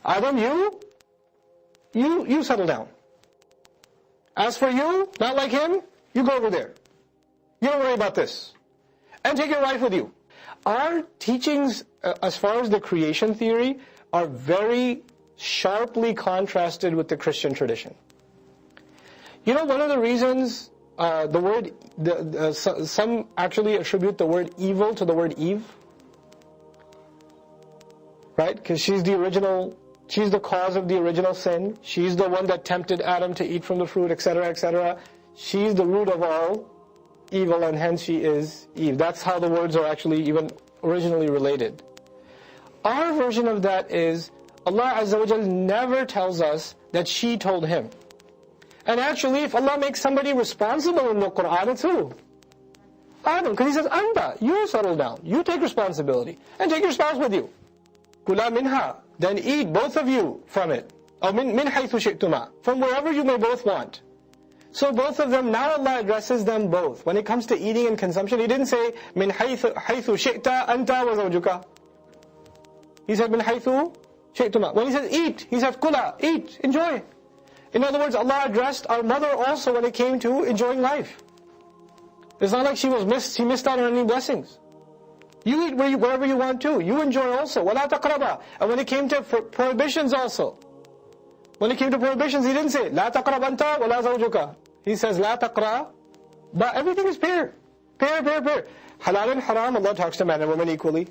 Adam, you settle down. As for you, not like him, you go over there. You don't worry about this. And take your wife with you. Our teachings, as far as the creation theory, are very sharply contrasted with the Christian tradition. You know, one of the reasons some actually attribute the word evil to the word Eve, right? Because she's the cause of the original sin. She's the one that tempted Adam to eat from the fruit, etc., etc. She's the root of all evil, and hence she is Eve. That's how the words are actually even originally related. Our version of that is, Allah Azza wa Jal never tells us that she told him. And actually, if Allah makes somebody responsible in the Qur'an, it's who? Adam, because he says, Anta, you settle down, you take responsibility, and take your spouse with you. Kula minha, then eat, both of you, from it. Or min haythu shi'tuma, from wherever you may both want. So both of them, now Allah addresses them both. When it comes to eating and consumption, He didn't say, min haythu shi'ta anta wa zawjuka. He said, min haythu shi'tuma. When He says eat, He says, kula, eat, enjoy. In other words, Allah addressed our mother also when it came to enjoying life. It's not like she missed out on any blessings. You eat wherever you want to. You enjoy also. وَلَا تَقْرَبَا. And when it came to prohibitions also. When it came to prohibitions, He didn't say, لَا تَقْرَبْ أَنْتَ وَلَا زَوْجُكَ. He says, لَا تَقْرَبْ. But everything is pair. Pair. Halal and haram, Allah talks to man and woman equally.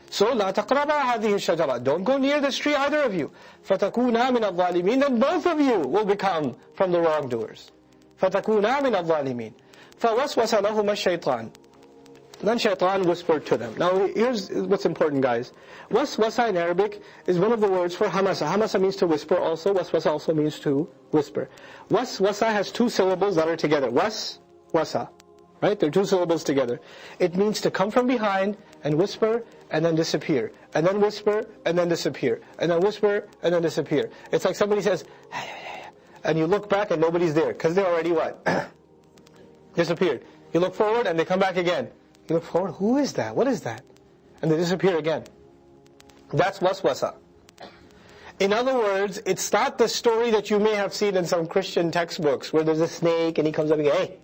So, لَا تَقْرَبَا هَذِهِ الشَّجَرَةِ. Don't go near this tree, either of you. فَتَكُونَا مِنَ الظَّالِمِينَ. Then both of you will become from the wrongdoers. فَتَكُونَا مِنَ الظَّالِمِينَ. فَوَسْوَسَ لَهُمَا الشَّيْطَانِ. Then shaitan whispered to them. Now here's what's important, guys. Waswasa in Arabic is one of the words for hamasa. Hamasa means to whisper also. Waswasa also means to whisper. Waswasa has two syllables that are together. Waswasa. Right? They're two syllables together. It means to come from behind and whisper and then disappear. And then whisper and then disappear. And then whisper and then disappear. It's like somebody says, and you look back and nobody's there. Because they're already what? Disappeared. You look forward and they come back again. You look forward, who is that? What is that? And they disappear again. That's waswasa. In other words, it's not the story that you may have seen in some Christian textbooks where there's a snake and he comes up and goes, hey,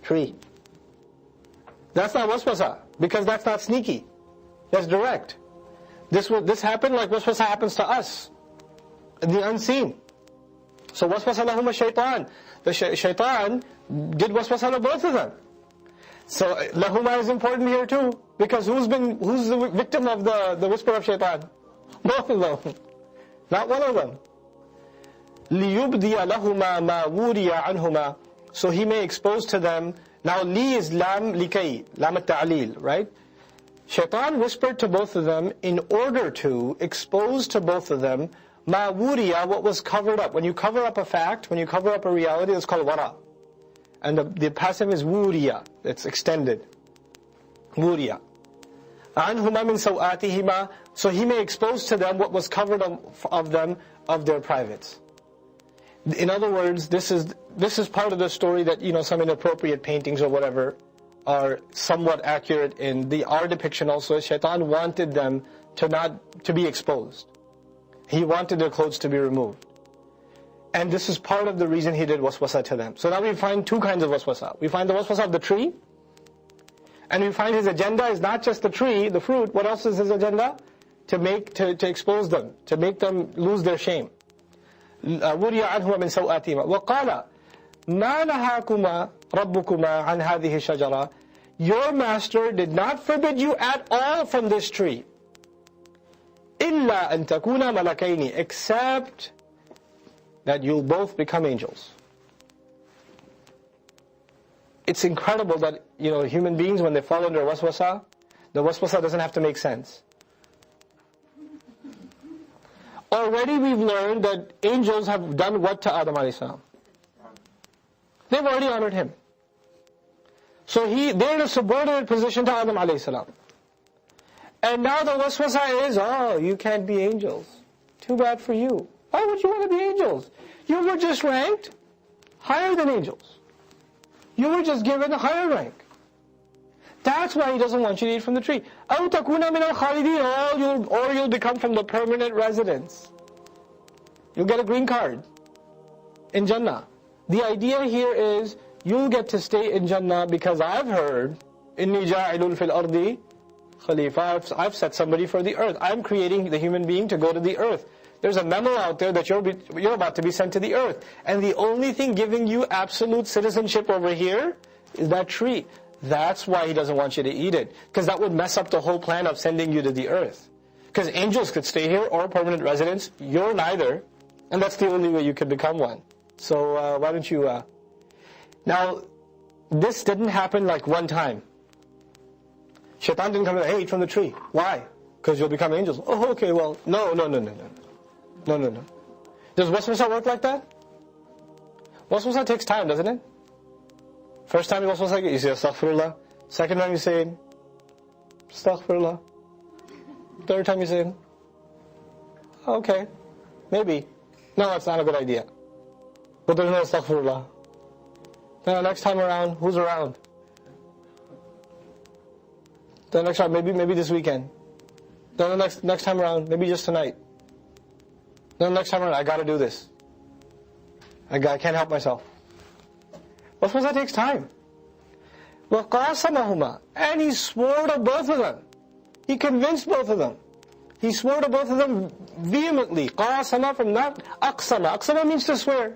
tree. That's not waswasa, because that's not sneaky. That's direct. This happened like waswasa happens to us, the unseen. So waswasa lahum shaitan. The shaitan did waswasa to both of them. So lahuma is important here too, because who's the victim of the whisper of shaitan? Both of them, not one of them. لِيُبْدِيَ لَهُمَا مَا وُورِيَ عَنْهُمَا. So He may expose to them. Now li is lam likay, lam at-ta'lil, right? Shaitan whispered to both of them in order to expose to both of them ma wuriya, what was covered up. When you cover up a fact, when you cover up a reality, it's called wara. And the passive is wuriya, it's extended. Wuriya. عَنْهُمَا مِنْ سَوْآتِهِمَا. So He may expose to them what was covered of them, of their privates. In other words, this is part of the story that, some inappropriate paintings or whatever are somewhat accurate in. Our depiction also is Shaitan wanted them to be exposed. He wanted their clothes to be removed. And this is part of the reason he did waswasa to them. So now we find two kinds of waswasa. We find the waswasa of the tree, and we find his agenda is not just the tree, the fruit. What else is his agenda? To expose them, to make them lose their shame. وَرِيَ عَنْهُمَا مِنْ سَوْآتِهِمَا وَقَالَ مَا نَهَاكُمَا رَبُّكُمَا عَنْ هَذِهِ الشَّجَرَةِ. Your master did not forbid you at all from this tree. إِلَّا أَن تَكُونَ مَلَكَيْنِ. Except that you'll both become angels. It's incredible that, human beings, when they fall under waswasa, the waswasa doesn't have to make sense. Already we've learned that angels have done what to Adam a.s.? They've already honored him. So they're in a subordinate position to Adam a.s. And now the waswasa is, you can't be angels. Too bad for you. Why would you want to be angels? You were just ranked higher than angels. You were just given a higher rank. That's why He doesn't want you to eat from the tree. أَوْ تَكُونَ مِنَ الْخَالِدِينَ. Or you'll become from the permanent residents. You'll get a green card in Jannah. The idea here is, you'll get to stay in Jannah because I've heard, إِنِّي جَاعِلٌ فِي الْأَرْضِ Khalifa, I've set somebody for the earth. I'm creating the human being to go to the earth. There's a memo out there that you're about to be sent to the earth. And the only thing giving you absolute citizenship over here is that tree. That's why He doesn't want you to eat it. Because that would mess up the whole plan of sending you to the earth. Because angels could stay here or permanent residents. You're neither. And that's the only way you could become one. So why don't you... Now, this didn't happen like one time. Shaitan didn't come and say, hey, eat from the tree. Why? Because you'll become angels. Oh, okay, well, no. Does waswasa work like that? Waswasa takes time, doesn't it? First time you waswasa, you say astaghfirullah. Second time you say astaghfirullah. Third time you say, okay, maybe. No, it's not a good idea. But there's no astaghfirullah. Now next time around, who's around? Then next time, maybe this weekend. Then the next time around, maybe just tonight. Then the next time around, I gotta do this. I can't help myself. What was that takes time? وَقَاسَمَهُمَا And He swore to both of them. He convinced both of them. He swore to both of them vehemently. قَاسَمَ from that, أَقْسَمَ. أَقْسَمَ means to swear.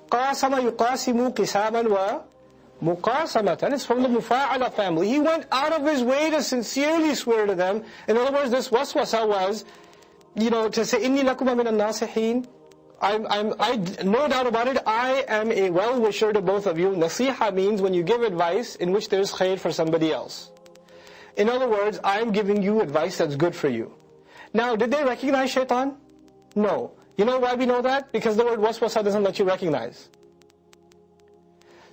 قَاسَمَ يُقَاسِمُ قِسَامًا وَمُقَاسَمَةً It's from the Mufa'ala family. He went out of his way to sincerely swear to them. In other words, this waswasa was, to say, إِنِّي لَكُمَ مِنَ النَّاصِحِينَ I no doubt about it, I am a well-wisher to both of you. Nasiha means when you give advice in which there is khair for somebody else. In other words, I am giving you advice that's good for you. Now, did they recognize shaitan? No. You know why we know that? Because the word waswasa doesn't let you recognize.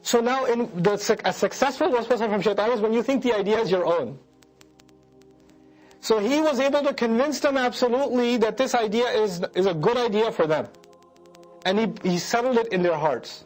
So now, a successful waswasa from shaitan is when you think the idea is your own. So he was able to convince them absolutely that this idea is a good idea for them. And he settled it in their hearts.